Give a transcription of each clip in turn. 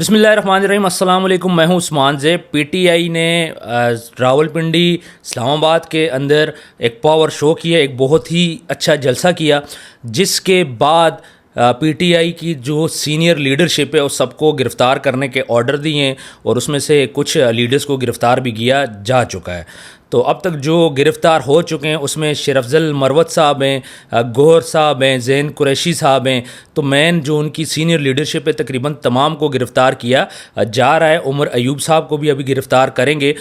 بسم اللہ الرحمن الرحیم. السلام علیکم. میں ہوں عثمان زیب. پی ٹی آئی نے راولپنڈی اسلام آباد کے اندر ایک پاور شو کیا, ایک بہت ہی اچھا جلسہ کیا, جس کے بعد پی ٹی آئی کی جو سینئر لیڈرشپ ہے اس سب کو گرفتار کرنے کے آرڈر دیے ہیں, اور اس میں سے کچھ لیڈرز کو گرفتار بھی کیا جا چکا ہے. تو اب تک جو گرفتار ہو چکے ہیں اس میں شیر افضل مروت صاحب ہیں, گوہر صاحب ہیں, زین قریشی صاحب ہیں. تو مین جو ان کی سینئر لیڈرشپ ہے تقریباً تمام کو گرفتار کیا جا رہا ہے. عمر ایوب صاحب کو بھی ابھی گرفتار کریں گے.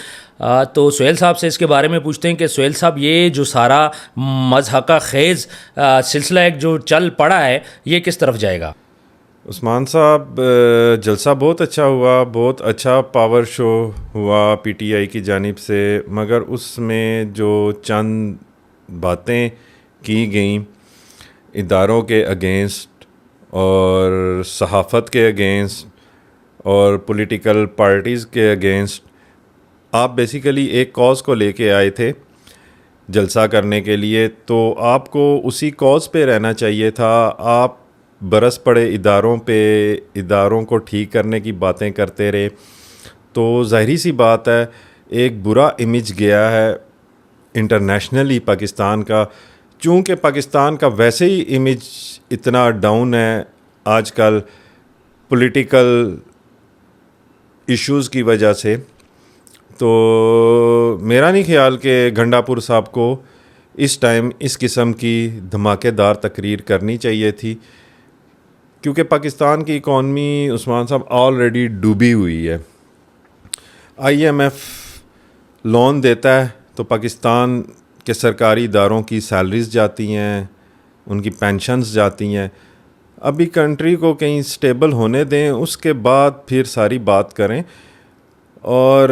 تو سہیل صاحب سے اس کے بارے میں پوچھتے ہیں کہ سہیل صاحب, یہ جو سارا مضحکہ خیز سلسلہ ایک جو چل پڑا ہے یہ کس طرف جائے گا؟ عثمان صاحب, جلسہ بہت اچھا ہوا, بہت اچھا پاور شو ہوا پی ٹی آئی کی جانب سے, مگر اس میں جو چند باتیں کی گئیں اداروں کے اگینسٹ اور صحافت کے اگینسٹ اور پولیٹیکل پارٹیز کے اگینسٹ, آپ بیسیکلی ایک کاز کو لے کے آئے تھے جلسہ کرنے کے لیے, تو آپ کو اسی کاز پہ رہنا چاہیے تھا. آپ برس پڑے اداروں کو ٹھیک کرنے کی باتیں کرتے رہے, تو ظاہری سی بات ہے ایک برا امیج گیا ہے انٹرنیشنلی پاکستان کا. چونکہ پاکستان کا ویسے ہی امیج اتنا ڈاؤن ہے آج کل پولیٹیکل ایشوز کی وجہ سے, تو میرا نہیں خیال کہ گھنڈا پور صاحب کو اس ٹائم اس قسم کی دھماکے دار تقریر کرنی چاہیے تھی, کیونکہ پاکستان کی اکانومی عثمان صاحب آلریڈی ڈوبی ہوئی ہے. آئی ایم ایف لون دیتا ہے تو پاکستان کے سرکاری اداروں کی سیلریز جاتی ہیں, ان کی پینشنز جاتی ہیں. ابھی کنٹری کو کہیں سٹیبل ہونے دیں, اس کے بعد پھر ساری بات کریں. اور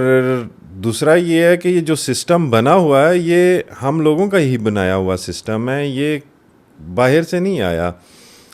دوسرا یہ ہے کہ یہ جو سسٹم بنا ہوا ہے یہ ہم لوگوں کا ہی بنایا ہوا سسٹم ہے, یہ باہر سے نہیں آیا.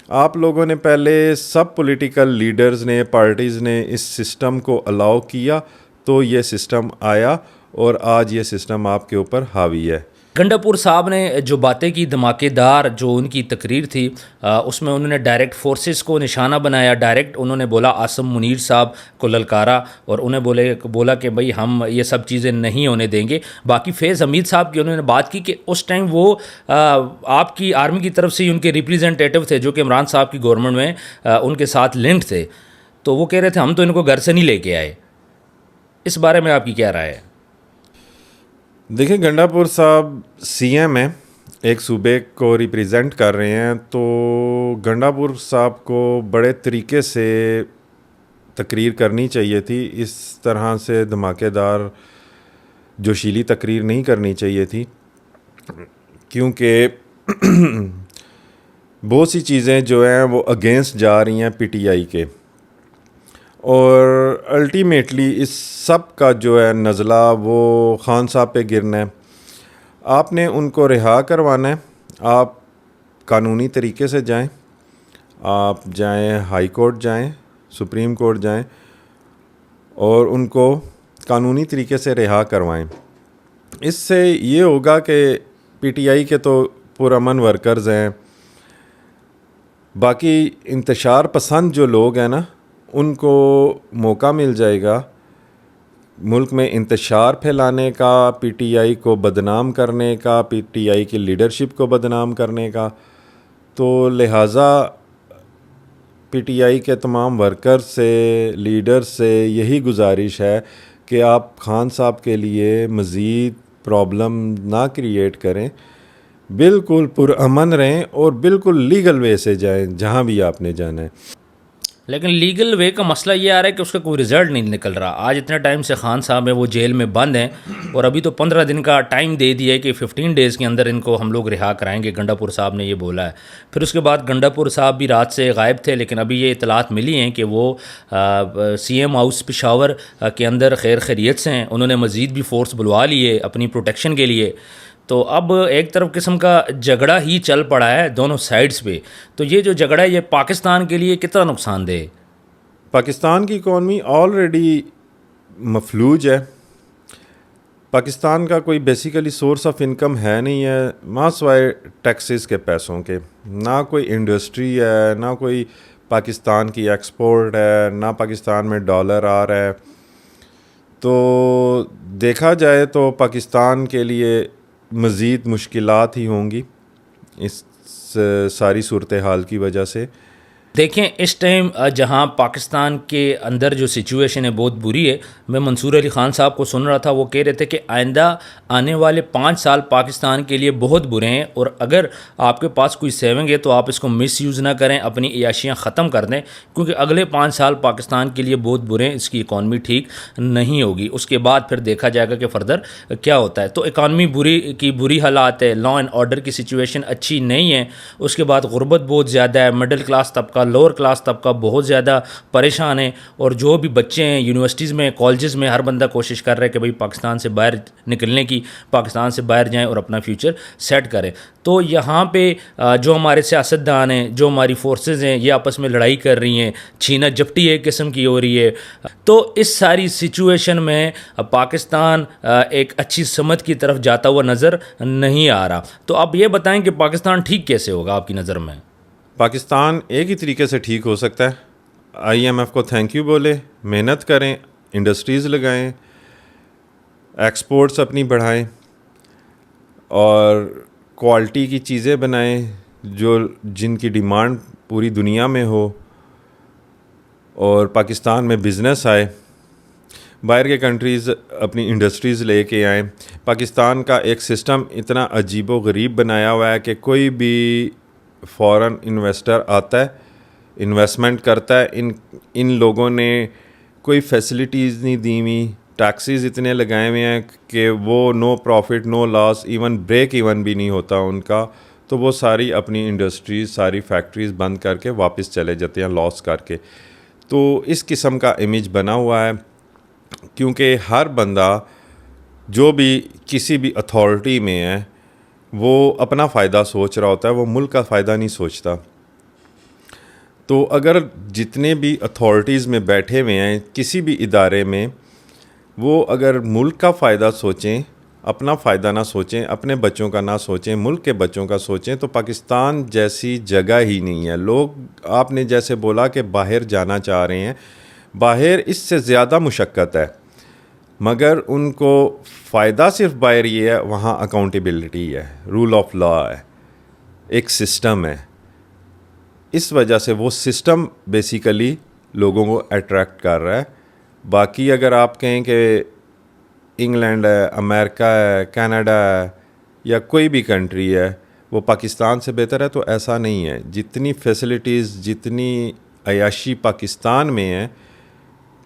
آپ لوگوں نے پہلے سب پولیٹیکل لیڈرز نے, پارٹیز نے اس سسٹم کو الاؤ کیا تو یہ سسٹم آیا, اور آج یہ سسٹم آپ کے اوپر حاوی ہے. گھنڈا پور صاحب نے جو باتیں کی, دھماکے دار جو ان کی تقریر تھی, اس میں انہوں نے ڈائریکٹ فورسز کو نشانہ بنایا. ڈائریکٹ انہوں نے بولا عاصم منیر صاحب کو للکارا, اور انہیں بولا کہ بھئی ہم یہ سب چیزیں نہیں ہونے دیں گے. باقی فیض حمید صاحب کی انہوں نے بات کی کہ اس ٹائم وہ آپ کی آرمی کی طرف سے ان کے ریپریزنٹیٹو تھے جو کہ عمران صاحب کی گورنمنٹ میں ان کے ساتھ لنکڈ تھے, تو وہ کہہ رہے تھے ہم تو ان کو گھر سے نہیں لے کے آئے. اس بارے میں آپ کی کیا رائے ہے؟ دیکھیں, گھنڈا پور صاحب سی ایم ہیں, ایک صوبے کو ریپریزنٹ کر رہے ہیں, تو گھنڈا پور صاحب کو بڑے طریقے سے تقریر کرنی چاہیے تھی. اس طرح سے دھماکے دار جوشیلی تقریر نہیں کرنی چاہیے تھی, کیونکہ بہت سی چیزیں جو ہیں وہ اگینسٹ جا رہی ہیں پی ٹی آئی کے, اور الٹیمیٹلی اس سب کا جو ہے نزلہ وہ خان صاحب پہ گرنا ہے. آپ نے ان کو رہا کروانا ہے. آپ قانونی طریقے سے جائیں, آپ جائیں ہائی کورٹ جائیں, سپریم کورٹ جائیں, اور ان کو قانونی طریقے سے رہا کروائیں. اس سے یہ ہوگا کہ پی ٹی آئی کے تو پرامن ورکرز ہیں, باقی انتشار پسند جو لوگ ہیں نا ان کو موقع مل جائے گا ملک میں انتشار پھیلانے کا, پی ٹی آئی کو بدنام کرنے کا, پی ٹی آئی کی لیڈرشپ کو بدنام کرنے کا. تو لہٰذا پی ٹی آئی کے تمام ورکر سے, لیڈر سے یہی گزارش ہے کہ آپ خان صاحب کے لیے مزید پرابلم نہ کریٹ کریں, بالکل پرامن رہیں اور بالکل لیگل وے سے جائیں جہاں بھی آپ نے جانا ہے. لیکن لیگل وے کا مسئلہ یہ آ رہا ہے کہ اس کا کوئی رزلٹ نہیں نکل رہا. آج اتنے ٹائم سے خان صاحب ہیں وہ جیل میں بند ہیں, اور ابھی تو 15 دن کا ٹائم دے دیا ہے کہ 15 ڈیز کے اندر ان کو ہم لوگ رہا کرائیں گے. گھنڈا پور صاحب نے یہ بولا ہے. پھر اس کے بعد گھنڈا پور صاحب بھی رات سے غائب تھے, لیکن ابھی یہ اطلاعات ملی ہیں کہ وہ سی ایم ہاؤس پشاور کے اندر خیر خیریت سے ہیں. انہوں نے مزید بھی فورس بلوا لیے اپنی پروٹیکشن کے لیے. تو اب ایک طرف قسم کا جھگڑا ہی چل پڑا ہے دونوں سائڈز پہ. تو یہ جو جھگڑا ہے یہ پاکستان کے لیے کتنا نقصان دہ ہے؟ پاکستان کی اکانومی آلریڈی مفلوج ہے. پاکستان کا کوئی بیسیکلی سورس آف انکم ہے نہیں ہے, ماں سوائے ٹیکسز کے پیسوں کے. نہ کوئی انڈسٹری ہے, نہ کوئی پاکستان کی ایکسپورٹ ہے، نہ پاکستان میں ڈالر آ رہا ہے. تو دیکھا جائے تو پاکستان کے لیے مزید مشکلات ہی ہوں گی اس ساری صورتحال کی وجہ سے. دیکھیں اس ٹائم جہاں پاکستان کے اندر جو سچویشن ہے بہت بری ہے. میں منصور علی خان صاحب کو سن رہا تھا، وہ کہہ رہے تھے کہ آئندہ آنے والے 5 سال پاکستان کے لیے بہت برے ہیں، اور اگر آپ کے پاس کوئی سیونگ ہے تو آپ اس کو مس یوز نہ کریں، اپنی عیاشیاں ختم کر دیں، کیونکہ اگلے 5 سال پاکستان کے لیے بہت برے ہیں. اس کی اکانومی ٹھیک نہیں ہوگی. اس کے بعد پھر دیکھا جائے گا کہ فردر کیا ہوتا ہے. تو اکانومی بری حالات ہے، لا اینڈ آرڈر کی سچویشن اچھی نہیں ہے. اس کے بعد غربت بہت زیادہ ہے، مڈل کلاس طبقہ، لوور کلاس طبقہ بہت زیادہ پریشان ہے. اور جو بھی بچے ہیں یونیورسٹیز میں، کالجز میں، ہر بندہ کوشش کر رہا ہے کہ بھئی پاکستان سے باہر نکلنے کی، پاکستان سے باہر جائیں اور اپنا فیوچر سیٹ کریں. تو یہاں پہ جو ہمارے سیاستدان ہیں، جو ہماری فورسز ہیں، یہ آپس میں لڑائی کر رہی ہیں، چھینا جھپٹی ایک قسم کی ہو رہی ہے. تو اس ساری سچویشن میں پاکستان ایک اچھی سمت کی طرف جاتا ہوا نظر نہیں آ رہا. تو آپ یہ بتائیں کہ پاکستان ٹھیک کیسے ہوگا آپ کی نظر میں؟ پاکستان ایک ہی طریقے سے ٹھیک ہو سکتا ہے. IMF کو تھینک یو بولے، محنت کریں، انڈسٹریز لگائیں، ایکسپورٹس اپنی بڑھائیں اور کوالٹی کی چیزیں بنائیں جن کی ڈیمانڈ پوری دنیا میں ہو، اور پاکستان میں بزنس آئے، باہر کے کنٹریز اپنی انڈسٹریز لے کے آئیں. پاکستان کا ایک سسٹم اتنا عجیب و غریب بنایا ہوا ہے کہ کوئی بھی فورن انویسٹر آتا ہے، انویسٹمنٹ کرتا ہے. ان لوگوں نے کوئی فیسلٹیز نہیں دی ہوئی، ٹیکسیز اتنے لگائے ہوئے ہیں کہ وہ نو پروفٹ نو لاس، ایون بریک ایون بھی نہیں ہوتا ان کا. تو وہ ساری اپنی انڈسٹریز، ساری فیکٹریز بند کر کے واپس چلے جاتے ہیں لاس کر کے. تو اس قسم کا امیج بنا ہوا ہے، کیونکہ ہر بندہ جو بھی کسی بھی اتھارٹی میں ہے وہ اپنا فائدہ سوچ رہا ہوتا ہے، وہ ملک کا فائدہ نہیں سوچتا. تو اگر جتنے بھی اتھارٹیز میں بیٹھے ہوئے ہیں کسی بھی ادارے میں، وہ اگر ملک کا فائدہ سوچیں، اپنا فائدہ نہ سوچیں، اپنے بچوں کا نہ سوچیں، ملک کے بچوں کا سوچیں، تو پاکستان جیسی جگہ ہی نہیں ہے. لوگ آپ نے جیسے بولا کہ باہر جانا چاہ رہے ہیں، باہر اس سے زیادہ مشقت ہے، مگر ان کو فائدہ صرف باہر یہ ہے، وہاں اکاؤنٹیبلٹی ہے، رول آف لا ہے، ایک سسٹم ہے. اس وجہ سے وہ سسٹم بیسیکلی لوگوں کو اٹریکٹ کر رہا ہے. باقی اگر آپ کہیں کہ انگلینڈ ہے، امریکہ ہے، کینیڈا ہے، یا کوئی بھی کنٹری ہے وہ پاکستان سے بہتر ہے، تو ایسا نہیں ہے. جتنی فیسلٹیز، جتنی عیاشی پاکستان میں ہے،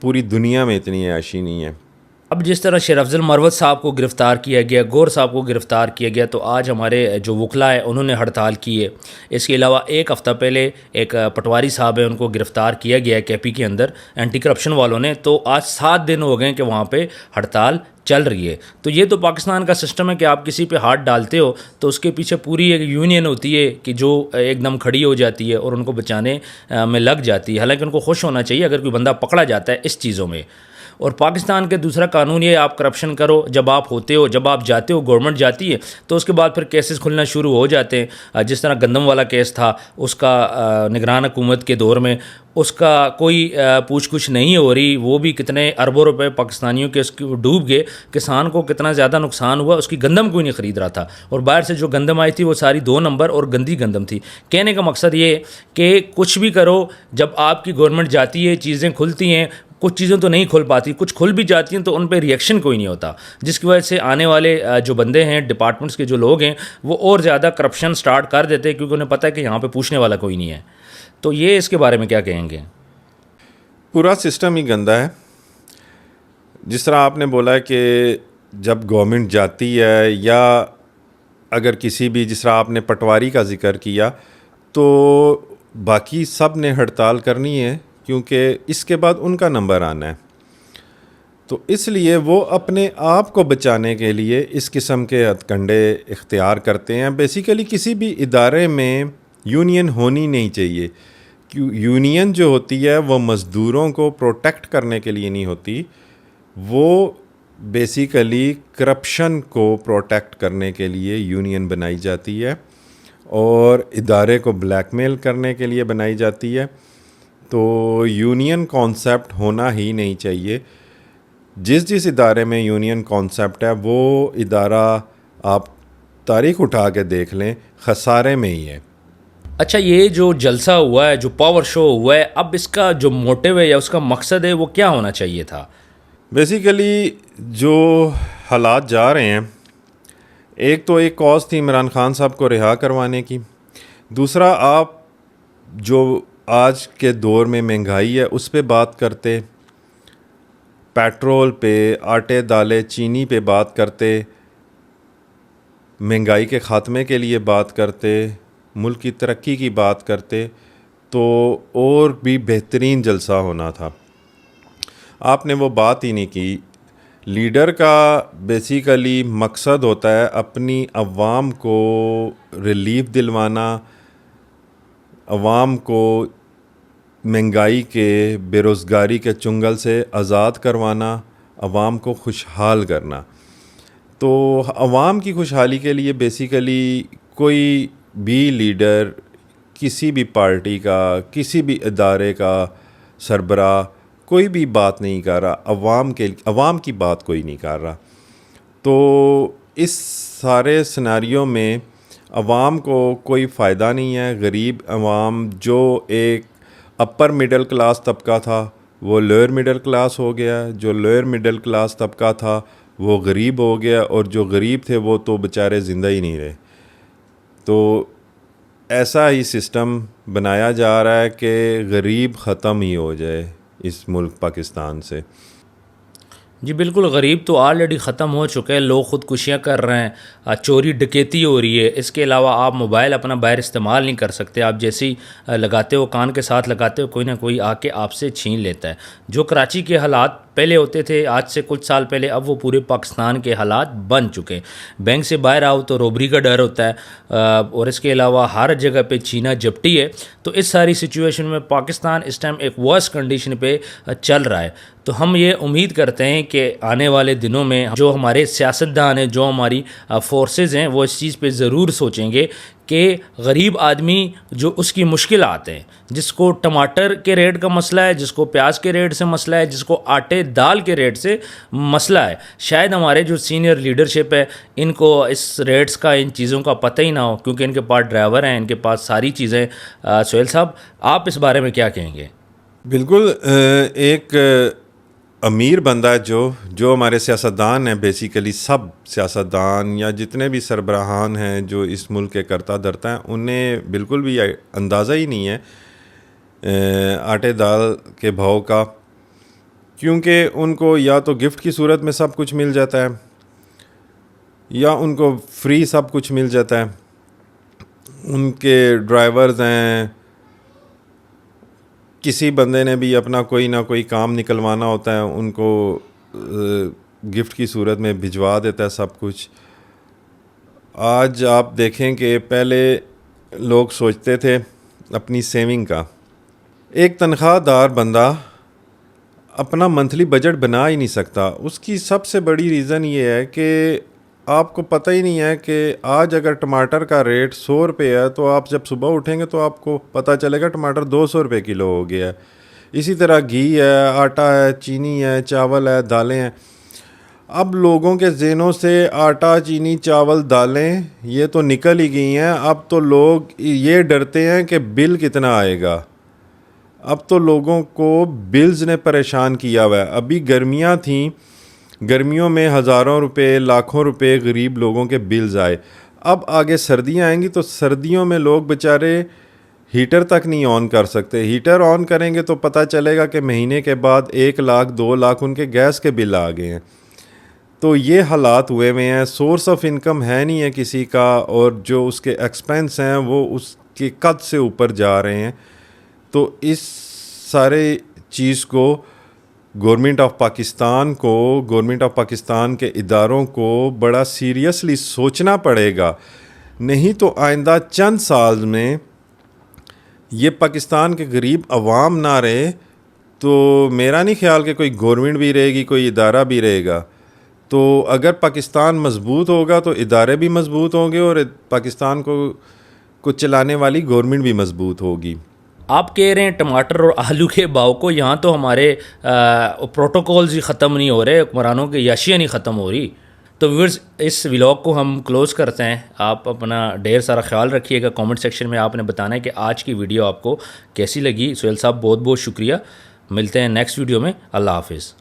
پوری دنیا میں اتنی عیاشی نہیں ہے. اب جس طرح شیر افضل مروت صاحب کو گرفتار کیا گیا، گور صاحب کو گرفتار کیا گیا، تو آج ہمارے جو وکلا ہے انہوں نے ہڑتال کی ہے. اس کے علاوہ ایک ہفتہ پہلے ایک پٹواری صاحب ہے، ان کو گرفتار کیا گیا ہے KP کے اندر اینٹی کرپشن والوں نے. تو آج 7 دن ہو گئے کہ وہاں پہ ہڑتال چل رہی ہے. تو یہ تو پاکستان کا سسٹم ہے کہ آپ کسی پہ ہاتھ ڈالتے ہو تو اس کے پیچھے پوری ایک یونین ہوتی ہے کہ جو ایک دم کھڑی ہو جاتی ہے اور ان کو بچانے میں لگ جاتی ہے. حالانکہ ان کو خوش ہونا چاہیے اگر کوئی بندہ پکڑا جاتا ہے اس چیزوں میں. اور پاکستان کے دوسرا قانون یہ ہے، آپ کرپشن کرو، جب آپ ہوتے ہو، جب آپ جاتے ہو، گورنمنٹ جاتی ہے تو اس کے بعد پھر کیسز کھلنا شروع ہو جاتے ہیں. جس طرح گندم والا کیس تھا، اس کا نگران حکومت کے دور میں اس کا کوئی پوچھ گچھ نہیں ہو رہی، وہ بھی کتنے اربوں روپے پاکستانیوں کے اس کی ڈوب گئے، کسان کو کتنا زیادہ نقصان ہوا، اس کی گندم کوئی نہیں خرید رہا تھا. اور باہر سے جو گندم آئی تھی وہ ساری 2 نمبر اور گندی گندم تھی. کہنے کا مقصد یہ ہے کہ کچھ بھی کرو، جب آپ کی گورنمنٹ جاتی ہے چیزیں کھلتی ہیں. کچھ چیزیں تو نہیں کھل پاتی، کچھ کھل بھی جاتی ہیں تو ان پہ ریئیکشن کوئی نہیں ہوتا، جس کی وجہ سے آنے والے جو بندے ہیں، ڈپارٹمنٹس کے جو لوگ ہیں، وہ اور زیادہ کرپشن سٹارٹ کر دیتے ہیں، کیونکہ انہیں پتہ ہے کہ یہاں پہ پوچھنے والا کوئی نہیں ہے. تو یہ اس کے بارے میں کیا کہیں گے؟ پورا سسٹم ہی گندا ہے. جس طرح آپ نے بولا کہ جب گورنمنٹ جاتی ہے، یا اگر کسی بھی، جس طرح آپ نے پٹواری کا ذکر کیا، تو باقی سب نے ہڑتال کرنی ہے، کیونکہ اس کے بعد ان کا نمبر آنا ہے. تو اس لیے وہ اپنے آپ کو بچانے کے لیے اس قسم کے ہتھ کنڈے اختیار کرتے ہیں. بیسیکلی کسی بھی ادارے میں یونین ہونی نہیں چاہیے. یونین جو ہوتی ہے وہ مزدوروں کو پروٹیکٹ کرنے کے لیے نہیں ہوتی، وہ بیسیکلی کرپشن کو پروٹیکٹ کرنے کے لیے یونین بنائی جاتی ہے، اور ادارے کو بلیک میل کرنے کے لیے بنائی جاتی ہے. تو یونین کانسیپٹ ہونا ہی نہیں چاہیے. جس ادارے میں یونین کانسیپٹ ہے وہ ادارہ آپ تاریخ اٹھا کے دیکھ لیں خسارے میں ہی ہے. اچھا، یہ جو جلسہ ہوا ہے، جو پاور شو ہوا ہے، اب اس کا جو موٹیو ہے یا اس کا مقصد ہے وہ کیا ہونا چاہیے تھا؟ بیسیکلی جو حالات جا رہے ہیں، ایک تو ایک کاز تھی عمران خان صاحب کو رہا کروانے کی. دوسرا، آپ جو آج کے دور میں مہنگائی ہے اس پہ بات کرتے، پیٹرول پہ، آٹے دالیں چینی پہ بات کرتے، مہنگائی کے خاتمے کے لیے بات کرتے، ملک کی ترقی کی بات کرتے، تو اور بھی بہترین جلسہ ہونا تھا. آپ نے وہ بات ہی نہیں کی. لیڈر کا بیسیکلی مقصد ہوتا ہے اپنی عوام کو ریلیف دلوانا، عوام کو مہنگائی کے، بے روزگاری کے چنگل سے آزاد کروانا، عوام کو خوشحال کرنا. تو عوام کی خوشحالی کے لیے بیسیکلی کوئی بھی لیڈر کسی بھی پارٹی کا، کسی بھی ادارے کا سربراہ کوئی بھی بات نہیں کر رہا، عوام کی بات کوئی نہیں کر رہا. تو اس سارے سیناریو میں عوام کو کوئی فائدہ نہیں ہے. غریب عوام جو ایک اپر مڈل کلاس طبقہ تھا وہ لوئر مڈل کلاس ہو گیا، جو لوئر مڈل کلاس طبقہ تھا وہ غریب ہو گیا، اور جو غریب تھے وہ تو بیچارے زندہ ہی نہیں رہے. تو ایسا ہی سسٹم بنایا جا رہا ہے کہ غریب ختم ہی ہو جائے اس ملک پاکستان سے. جی بالکل، غریب تو آلریڈی ختم ہو چکے ہیں. لوگ خودکشیاں کر رہے ہیں، چوری ڈکیتی ہو رہی ہے. اس کے علاوہ آپ موبائل اپنا باہر استعمال نہیں کر سکتے. آپ جیسے ہی لگاتے ہو، کان کے ساتھ لگاتے ہو، کوئی نہ کوئی آ کے آپ سے چھین لیتا ہے. جو کراچی کے حالات پہلے ہوتے تھے آج سے کچھ سال پہلے، اب وہ پورے پاکستان کے حالات بن چکے. بینک سے باہر آؤ تو روبری کا ڈر ہوتا ہے، اور اس کے علاوہ ہر جگہ پہ چھینا جپٹی ہے. تو اس ساری سچویشن میں پاکستان اس ٹائم ایک ورس کنڈیشن پہ چل رہا ہے. تو ہم یہ امید کرتے ہیں کہ آنے والے دنوں میں جو ہمارے سیاستدان ہیں، جو ہماری فورسز ہیں، وہ اس چیز پہ ضرور سوچیں گے کہ غریب آدمی جو اس کی مشکلات ہیں، جس کو ٹماٹر کے ریٹ کا مسئلہ ہے، جس کو پیاز کے ریٹ سے مسئلہ ہے، جس کو آٹے دال کے ریٹ سے مسئلہ ہے، شاید ہمارے جو سینئر لیڈرشپ ہے ان کو اس ریٹس کا، ان چیزوں کا پتہ ہی نہ ہو، کیونکہ ان کے پاس ڈرائیور ہیں، ان کے پاس ساری چیزیں. سہیل صاحب، آپ اس بارے میں کیا کہیں گے؟ بالکل. ایک امیر بندہ جو ہمارے سیاستدان ہیں، بیسیکلی سب سیاستدان یا جتنے بھی سربراہان ہیں جو اس ملک کے کرتا دھرتا ہیں، انہیں بالکل بھی اندازہ ہی نہیں ہے آٹے دال کے بھاؤ کا. کیونکہ ان کو یا تو گفٹ کی صورت میں سب کچھ مل جاتا ہے، یا ان کو فری سب کچھ مل جاتا ہے. ان کے ڈرائیورز ہیں، کسی بندے نے بھی اپنا کوئی نہ کوئی کام نکلوانا ہوتا ہے، ان کو گفٹ کی صورت میں بھجوا دیتا ہے سب کچھ. آج آپ دیکھیں کہ پہلے لوگ سوچتے تھے اپنی سیونگ کا. ایک تنخواہ دار بندہ اپنا منتھلی بجٹ بنا ہی نہیں سکتا. اس کی سب سے بڑی ریزن یہ ہے کہ آپ کو پتہ ہی نہیں ہے کہ آج اگر ٹماٹر کا ریٹ 100 روپے ہے تو آپ جب صبح اٹھیں گے تو آپ کو پتہ چلے گا ٹماٹر 200 روپے کلو ہو گیا ہے. اسی طرح گھی ہے، آٹا ہے، چینی ہے، چاول ہے، دالیں ہیں. اب لوگوں کے ذہنوں سے آٹا، چینی، چاول، دالیں یہ تو نکل ہی گئی ہیں. اب تو لوگ یہ ڈرتے ہیں کہ بل کتنا آئے گا. اب تو لوگوں کو بلز نے پریشان کیا ہوا ہے. ابھی گرمیاں تھیں، گرمیوں میں ہزاروں روپے، لاکھوں روپے غریب لوگوں کے بلز آئے. اب آگے سردیاں آئیں گی تو سردیوں میں لوگ بیچارے ہیٹر تک نہیں آن کر سکتے. ہیٹر آن کریں گے تو پتہ چلے گا کہ مہینے کے بعد 1 لاکھ 2 لاکھ ان کے گیس کے بل آ گئے ہیں. تو یہ حالات ہوئے ہوئے ہیں. سورس آف انکم ہے نہیں ہے کسی کا، اور جو اس کے ایکسپینس ہیں وہ اس کے قد سے اوپر جا رہے ہیں. تو اس سارے چیز کو گورنمنٹ آف پاکستان کے اداروں کو بڑا سیریسلی سوچنا پڑے گا. نہیں تو آئندہ چند سال میں یہ پاکستان کے غریب عوام نہ رہے تو میرا نہیں خیال کہ کوئی گورنمنٹ بھی رہے گی، کوئی ادارہ بھی رہے گا. تو اگر پاکستان مضبوط ہوگا تو ادارے بھی مضبوط ہوں گے، اور پاکستان کو چلانے والی گورنمنٹ بھی مضبوط ہوگی. آپ کہہ رہے ہیں ٹماٹر اور آلو کے بھاؤ کو، یہاں تو ہمارے پروٹوکولز ہی ختم نہیں ہو رہے، حکمرانوں کی عیاشیاں نہیں ختم ہو رہی. تو ویورز اس ولاگ کو ہم کلوز کرتے ہیں. آپ اپنا ڈھیر سارا خیال رکھیے گا. کامنٹ سیکشن میں آپ نے بتانا ہے کہ آج کی ویڈیو آپ کو کیسی لگی. سہیل صاحب بہت بہت شکریہ. ملتے ہیں نیکسٹ ویڈیو میں. اللہ حافظ.